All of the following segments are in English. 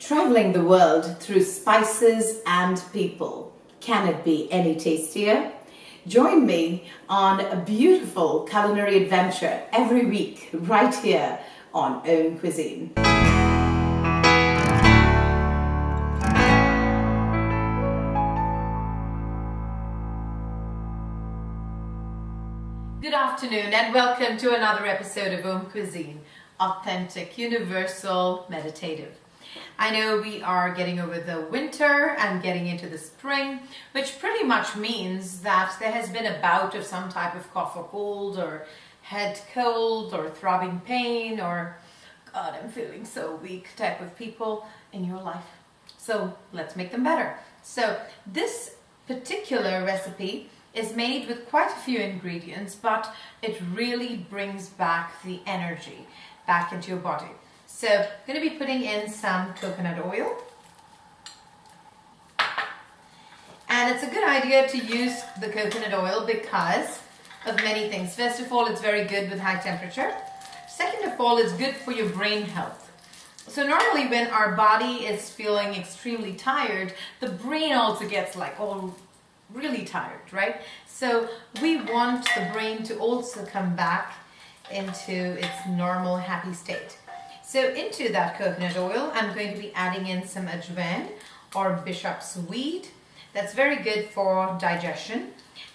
Traveling the world through spices and people. Can it be any tastier? Join me on a beautiful culinary adventure every week right here on AUMcuisine. Good afternoon and welcome to another episode of AUMcuisine, authentic, universal, meditative. I know we are getting over the winter and getting into the spring, which pretty much means that there has been a bout of some type of cough or cold or head cold or throbbing pain or God, I'm feeling so weak type of people in your life. So let's make them better. So this particular recipe is made with quite a few ingredients, but it really brings back the energy back into your body. So I'm going to be putting in some coconut oil. And it's a good idea to use the coconut oil because of many things. First of all, it's very good with high temperature. Second of all, it's good for your brain health. So normally when our body is feeling extremely tired, the brain also gets like all really tired, right? So we want the brain to also come back into its normal happy state. So into that coconut oil, I'm going to be adding in some ajwain or bishop's weed. That's very good for digestion.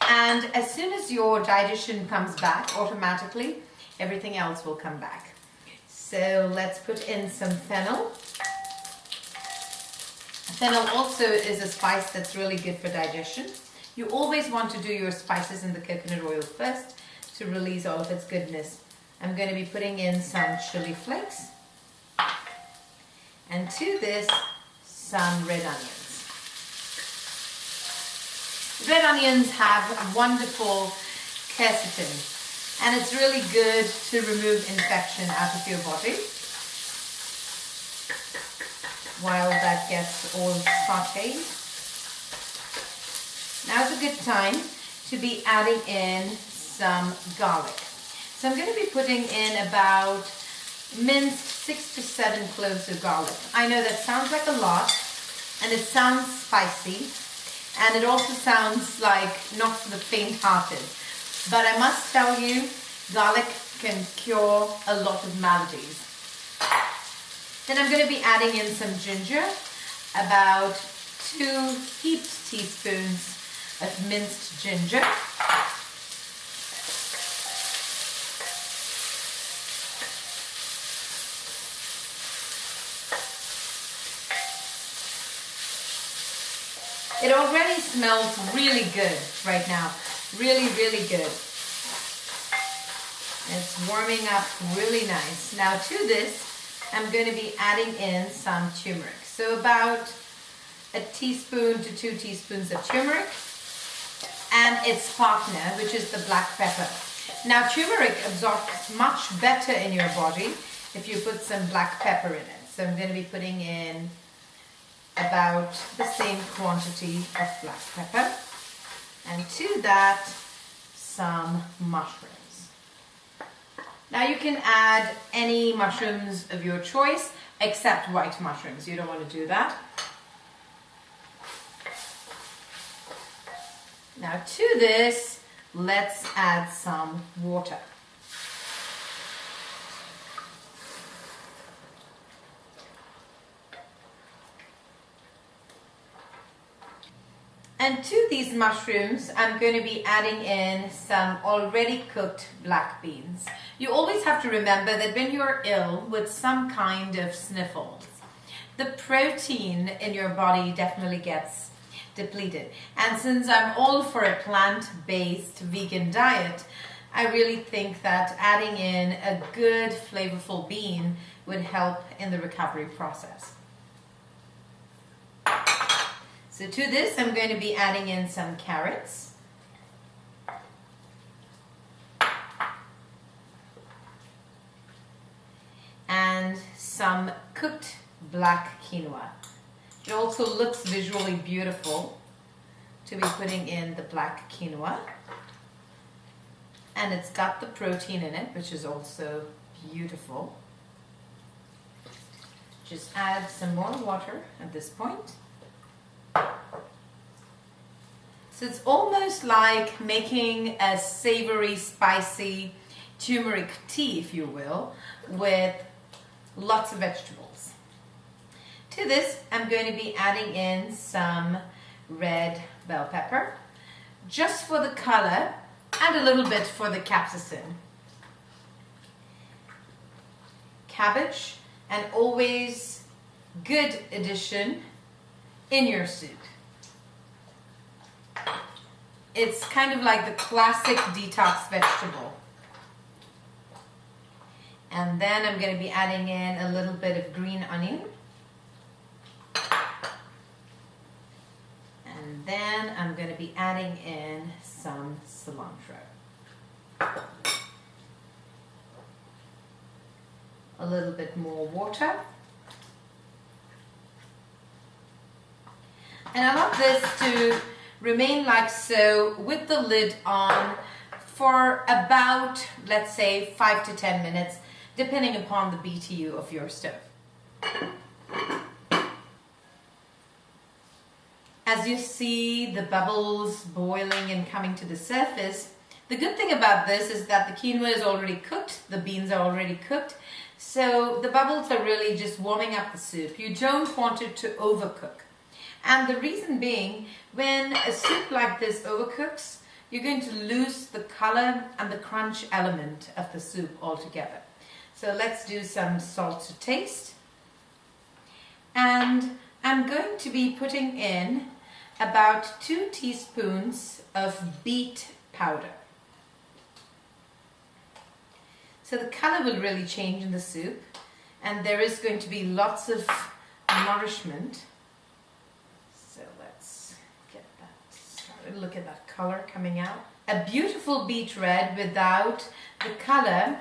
And as soon as your digestion comes back, automatically, everything else will come back. So let's put in some fennel. Fennel also is a spice that's really good for digestion. You always want to do your spices in the coconut oil first to release all of its goodness. I'm going to be putting in some chili flakes. And to this, some red onions. Red onions have wonderful quercetin, and it's really good to remove infection out of your body. While that gets all sauteed. Now's a good time to be adding in some garlic. So I'm going to be putting in about minced 6 to 7 cloves of garlic. I know that sounds like a lot, and it sounds spicy, and it also sounds like not for the faint-hearted. But I must tell you, garlic can cure a lot of maladies. Then I'm going to be adding in some ginger, about 2 heaped teaspoons of minced ginger. It already smells really good right now. Really, really good. It's warming up really nice. Now to this, I'm going to be adding in some turmeric. So about a teaspoon to 2 teaspoons of turmeric. And its partner, which is the black pepper. Now turmeric absorbs much better in your body if you put some black pepper in it. So I'm going to be putting in about the same quantity of black pepper, and to that some mushrooms. Now you can add any mushrooms of your choice except white mushrooms. You don't want to do that. Now to this, let's add some water. And to these mushrooms, I'm going to be adding in some already cooked black beans. You always have to remember that when you're ill with some kind of sniffles, the protein in your body definitely gets depleted. And since I'm all for a plant-based vegan diet, I really think that adding in a good flavorful bean would help in the recovery process. So to this, I'm going to be adding in some carrots. And some cooked black quinoa. It also looks visually beautiful to be putting in the black quinoa. And it's got the protein in it, which is also beautiful. Just add some more water at this point. So it's almost like making a savory, spicy turmeric tea, if you will, with lots of vegetables. To this, I'm going to be adding in some red bell pepper, just for the color, and a little bit for the capsaicin. Cabbage, and always good addition in your soup. It's kind of like the classic detox vegetable. And then I'm going to be adding in a little bit of green onion. And then I'm going to be adding in some cilantro. A little bit more water. And I want this to remain like so with the lid on for about, let's say, 5 to 10 minutes, depending upon the BTU of your stove. As you see the bubbles boiling and coming to the surface, the good thing about this is that the quinoa is already cooked, the beans are already cooked, so the bubbles are really just warming up the soup. You don't want it to overcook. And the reason being, when a soup like this overcooks, you're going to lose the color and the crunch element of the soup altogether. So let's do some salt to taste. And I'm going to be putting in about 2 teaspoons of beet powder. So the color will really change in the soup, and there is going to be lots of nourishment. So let's get that started. Look at that color coming out. A beautiful beet red without the color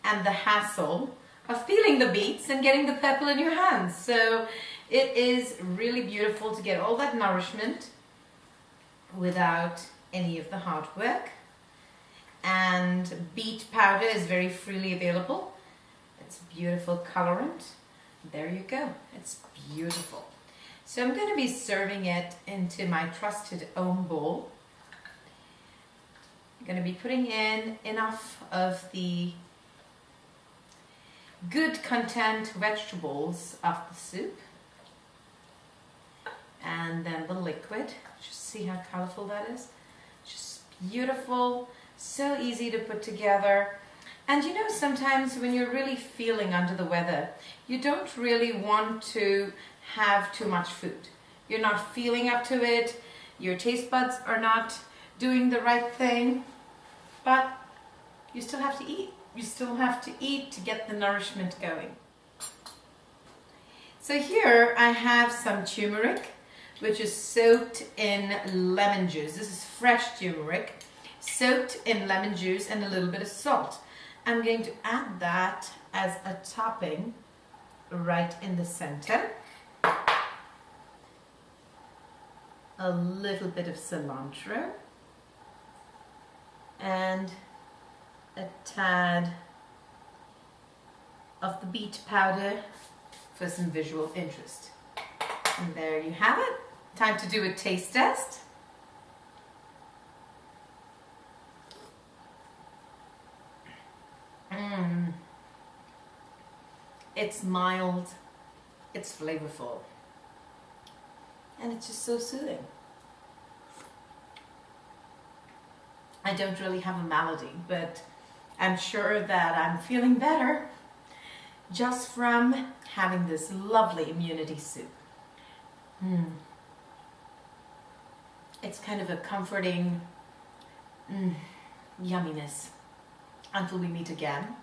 and the hassle of peeling the beets and getting the purple in your hands. So it is really beautiful to get all that nourishment without any of the hard work. And beet powder is very freely available. It's a beautiful colorant. There you go. It's beautiful. So I'm going to be serving it into my trusted AUM bowl. I'm going to be putting in enough of the good content vegetables of the soup. And then the liquid. Just see how colorful that is. Just beautiful. So easy to put together. And you know, sometimes when you're really feeling under the weather, you don't really want to have too much food. You're not feeling up to it. Your taste buds are not doing the right thing. But you still have to eat. You still have to eat to get the nourishment going. So here I have some turmeric, which is soaked in lemon juice. This is fresh turmeric, soaked in lemon juice and a little bit of salt. I'm going to add that as a topping right in the center. A little bit of cilantro and a tad of the beet powder for some visual interest. And there you have it. Time to do a taste test. It's mild, it's flavorful, and it's just so soothing. I don't really have a malady, but I'm sure that I'm feeling better just from having this lovely immunity soup. It's kind of a comforting yumminess until we meet again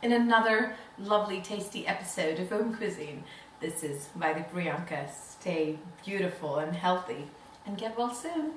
in another lovely tasty episode of AUMcuisine. This is Vaidya Priyanka. Stay beautiful and healthy and get well soon.